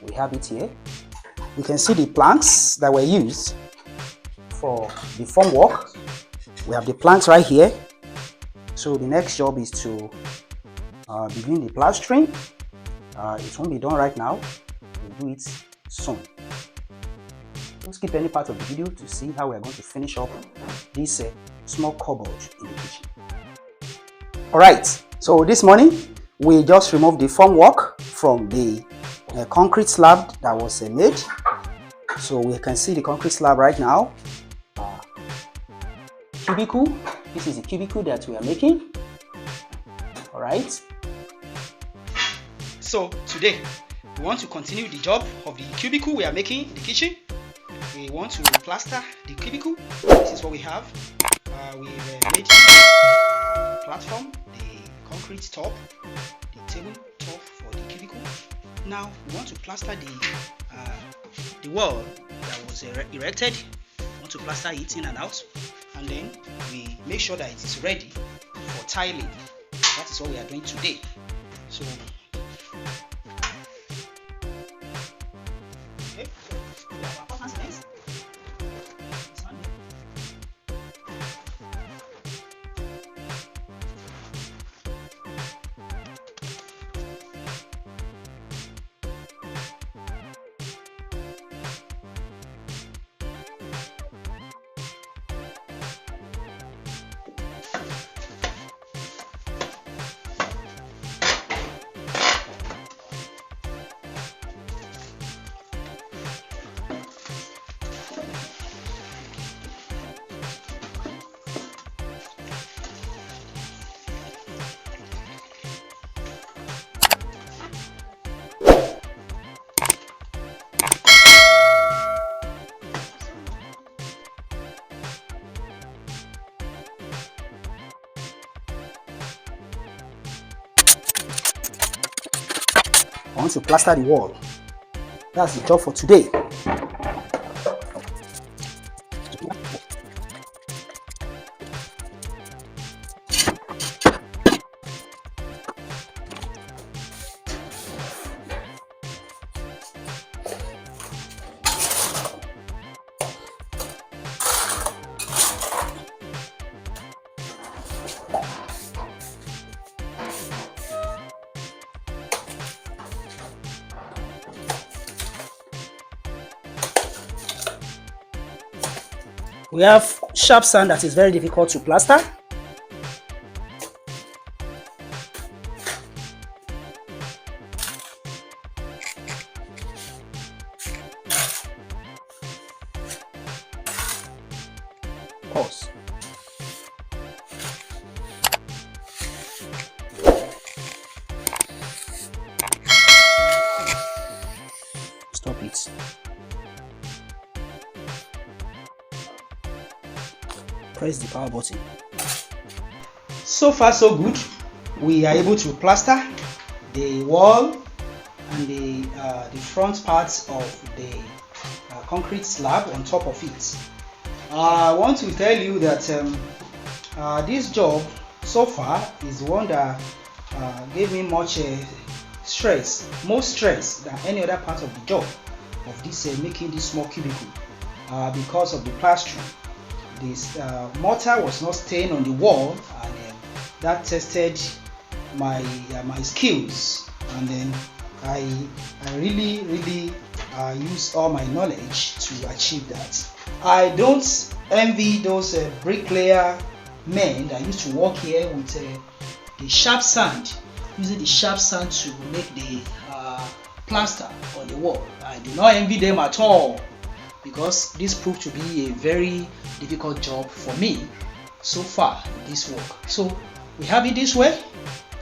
we have it here. You can see the planks that were used for the formwork. We have the planks right here. So the next job is to begin the plastering. It won't be done right now. We'll do it soon. Don't skip any part of the video to see how we are going to finish up this small cupboard in the kitchen. Alright, so this morning we just removed the formwork from the concrete slab that was made. So we can see the concrete slab right now. Cubicle. This is the cubicle that we are making. Alright. So today we want to continue the job of the cubicle we are making in the kitchen. We want to plaster the cubicle. This is what we have. We made the platform, the concrete top, the table top for the cubicle. Now we want to plaster the wall that was erected. We want to plaster it in and out, and then we make sure that it is ready for tiling. That is what we are doing today. So okay, so our partners next. I want to plaster the wall. That's the job for today. We have sharp sand that is very difficult to plaster. Pause. Stop it. Press the power button. So far so good. We are able to plaster the wall and the front parts of the concrete slab on top of it. I want to tell you that this job so far is one that gave me much stress, more stress than any other part of the job of this making this small cubicle because of the plastering. This mortar was not staying on the wall, and that tested my skills, and then I really used all my knowledge to achieve that. I don't envy those bricklayer men that used to work here with the sharp sand, using the sharp sand to make the plaster on the wall. I do not envy them at all, because this proved to be a very difficult job for me so far in this work. So we have it this way.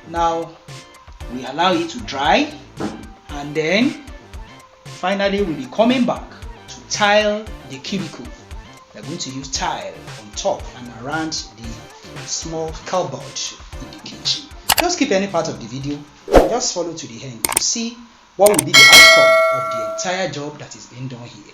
Now we allow it to dry, and then finally we'll be coming back to tile the cubicle. We're going to use tile on top and around the small cupboard in the kitchen. Don't skip any part of the video, just follow to the end to see what will be the outcome of the entire job that is being done here.